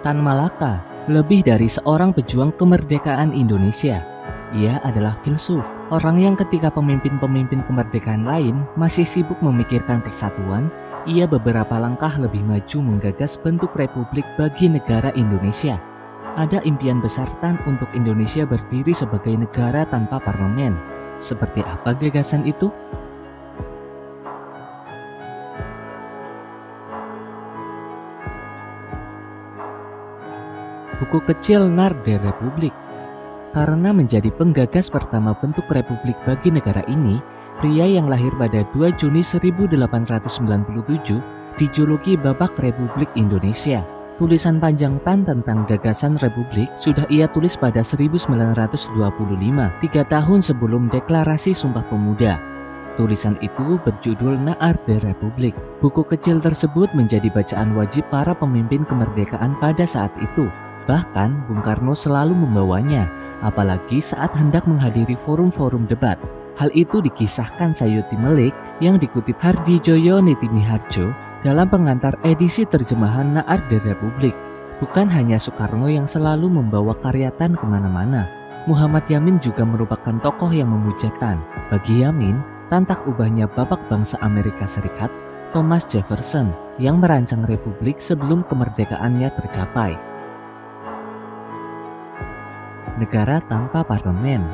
Tan Malaka, lebih dari seorang pejuang kemerdekaan Indonesia. Ia adalah filsuf, orang yang ketika pemimpin-pemimpin kemerdekaan lain masih sibuk memikirkan persatuan, ia beberapa langkah lebih maju menggagas bentuk republik bagi negara Indonesia. Ada impian besar Tan untuk Indonesia berdiri sebagai negara tanpa parlemen. Seperti apa gagasan itu? Buku kecil Narde Republik. Karena menjadi penggagas pertama bentuk republik bagi negara ini, pria yang lahir pada 2 Juni 1897 dijuluki Babak Republik Indonesia. Tulisan panjang Tan tentang gagasan republik sudah ia tulis pada 1925, 3 tahun sebelum Deklarasi Sumpah Pemuda. Tulisan itu berjudul Narde Republik. Buku kecil tersebut menjadi bacaan wajib para pemimpin kemerdekaan pada saat itu. Bahkan Bung Karno selalu membawanya, apalagi saat hendak menghadiri forum-forum debat. Hal itu dikisahkan Sayuti Melik yang dikutip Hardjoyo Nitimiharjo dalam pengantar edisi terjemahan Narde Republik. Bukan hanya Soekarno yang selalu membawa karya Tan kemana-mana. Muhammad Yamin juga merupakan tokoh yang memuja Tan. Bagi Yamin, Tan tak ubahnya bapak bangsa Amerika Serikat, Thomas Jefferson, yang merancang republik sebelum kemerdekaannya tercapai. Negara tanpa parlemen.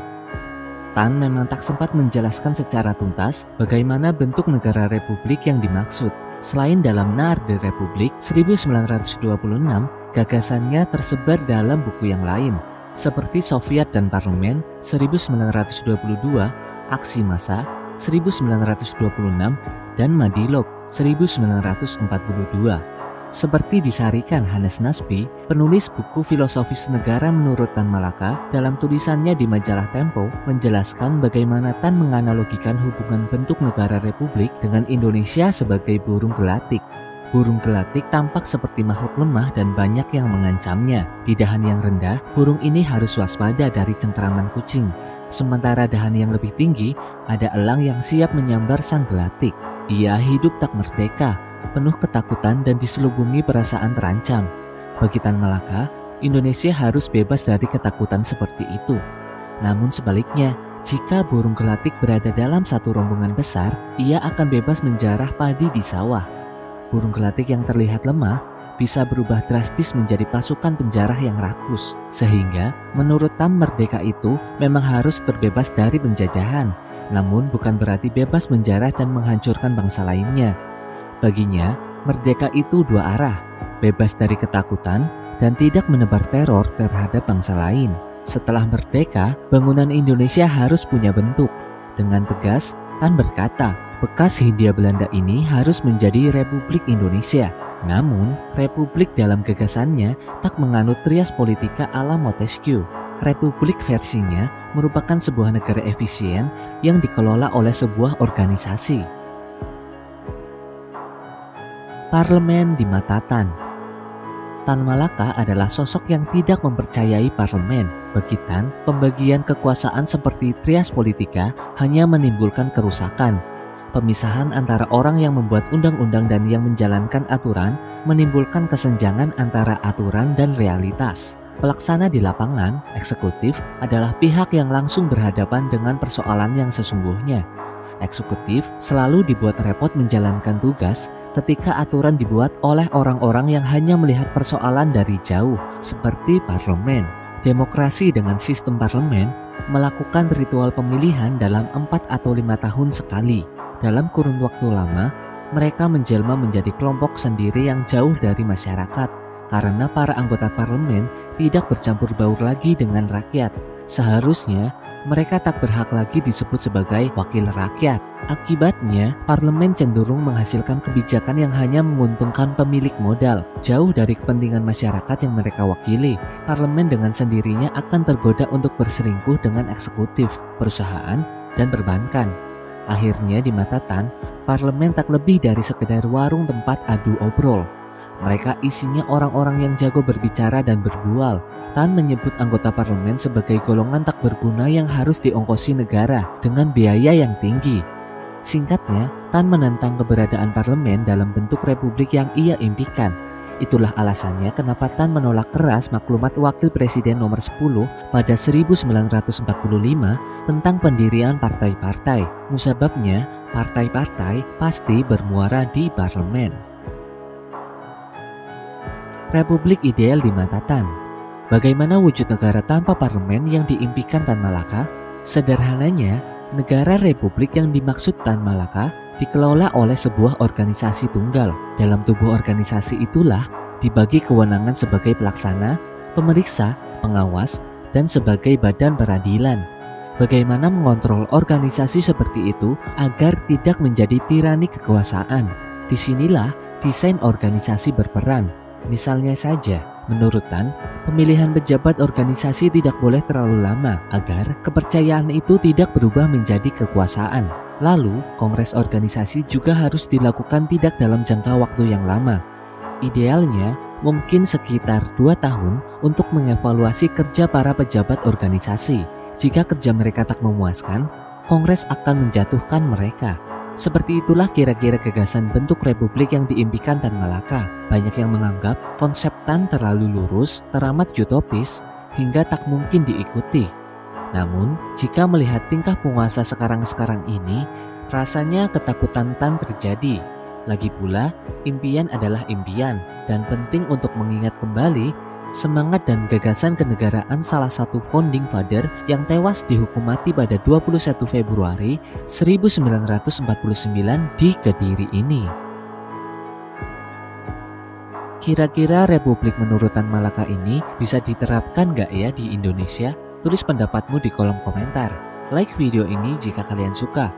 Tan memang tak sempat menjelaskan secara tuntas bagaimana bentuk negara republik yang dimaksud. Selain dalam Narde Republik 1926, gagasannya tersebar dalam buku yang lain, seperti Soviet dan Parlemen 1922, Aksi Massa 1926, dan Madilog 1942. Seperti disarikan Hannes Nasby, penulis buku filosofis negara menurut Tan Malaka, dalam tulisannya di majalah Tempo, menjelaskan bagaimana Tan menganalogikan hubungan bentuk negara republik dengan Indonesia sebagai burung gelatik. Burung gelatik tampak seperti makhluk lemah dan banyak yang mengancamnya. Di dahan yang rendah, burung ini harus waspada dari cengkeraman kucing. Sementara dahan yang lebih tinggi, ada elang yang siap menyambar sang gelatik. Ia hidup tak merdeka, penuh ketakutan dan diselubungi perasaan terancam. Bagi Tan Malaka, Indonesia harus bebas dari ketakutan seperti itu. Namun sebaliknya, jika burung gelatik berada dalam satu rombongan besar, ia akan bebas menjarah padi di sawah. Burung gelatik yang terlihat lemah bisa berubah drastis menjadi pasukan penjarah yang rakus. Sehingga, menurut Tan, merdeka itu memang harus terbebas dari penjajahan, namun bukan berarti bebas menjarah dan menghancurkan bangsa lainnya. Baginya, merdeka itu dua arah, bebas dari ketakutan dan tidak menebar teror terhadap bangsa lain. Setelah merdeka, bangunan Indonesia harus punya bentuk. Dengan tegas, Tan berkata, bekas Hindia Belanda ini harus menjadi Republik Indonesia. Namun, Republik dalam gagasannya tak menganut trias politika ala Montesquieu. Republik versinya merupakan sebuah negara efisien yang dikelola oleh sebuah organisasi. Parlemen di mata Tan. Tan Malaka adalah sosok yang tidak mempercayai parlemen. Bagi Tan, pembagian kekuasaan seperti trias politika hanya menimbulkan kerusakan. Pemisahan antara orang yang membuat undang-undang dan yang menjalankan aturan menimbulkan kesenjangan antara aturan dan realitas. Pelaksana di lapangan, eksekutif, adalah pihak yang langsung berhadapan dengan persoalan yang sesungguhnya. Eksekutif selalu dibuat repot menjalankan tugas ketika aturan dibuat oleh orang-orang yang hanya melihat persoalan dari jauh, seperti parlemen. Demokrasi dengan sistem parlemen melakukan ritual pemilihan dalam 4 atau 5 tahun sekali. Dalam kurun waktu lama, mereka menjelma menjadi kelompok sendiri yang jauh dari masyarakat, karena para anggota parlemen tidak bercampur baur lagi dengan rakyat. Seharusnya, mereka tak berhak lagi disebut sebagai wakil rakyat. Akibatnya, parlemen cenderung menghasilkan kebijakan yang hanya menguntungkan pemilik modal, jauh dari kepentingan masyarakat yang mereka wakili. Parlemen dengan sendirinya akan tergoda untuk berselingkuh dengan eksekutif, perusahaan, dan perbankan. Akhirnya di mata Tan, parlemen tak lebih dari sekedar warung tempat adu obrol. Mereka isinya orang-orang yang jago berbicara dan berbual. Tan menyebut anggota parlemen sebagai golongan tak berguna yang harus diongkosi negara dengan biaya yang tinggi. Singkatnya, Tan menentang keberadaan parlemen dalam bentuk republik yang ia impikan. Itulah alasannya kenapa Tan menolak keras maklumat Wakil Presiden nomor 10 pada 1945 tentang pendirian partai-partai. Musababnya, partai-partai pasti bermuara di parlemen. Republik ideal di mata Tan. Bagaimana wujud negara tanpa parlemen yang diimpikan Tan Malaka? Sederhananya, negara republik yang dimaksud Tan Malaka dikelola oleh sebuah organisasi tunggal. Dalam tubuh organisasi itulah dibagi kewenangan sebagai pelaksana, pemeriksa, pengawas, dan sebagai badan peradilan. Bagaimana mengontrol organisasi seperti itu agar tidak menjadi tirani kekuasaan? Disinilah desain organisasi berperan. Misalnya saja, menurut Tan, pemilihan pejabat organisasi tidak boleh terlalu lama agar kepercayaan itu tidak berubah menjadi kekuasaan. Lalu, kongres organisasi juga harus dilakukan tidak dalam jangka waktu yang lama. Idealnya, mungkin sekitar 2 tahun untuk mengevaluasi kerja para pejabat organisasi. Jika kerja mereka tak memuaskan, kongres akan menjatuhkan mereka. Seperti itulah kira-kira gagasan bentuk republik yang diimpikan Tan Malaka. Banyak yang menganggap konsep Tan terlalu lurus, teramat utopis, hingga tak mungkin diikuti. Namun, jika melihat tingkah penguasa sekarang-sekarang ini, rasanya ketakutan Tan terjadi. Lagi pula, impian adalah impian, dan penting untuk mengingat kembali semangat dan gagasan kenegaraan salah satu founding father yang tewas dihukum mati pada 21 Februari 1949 di Kediri ini. Kira-kira republik menurut Tan Malaka ini bisa diterapkan gak ya di Indonesia? Tulis pendapatmu di kolom komentar. Like video ini jika kalian suka.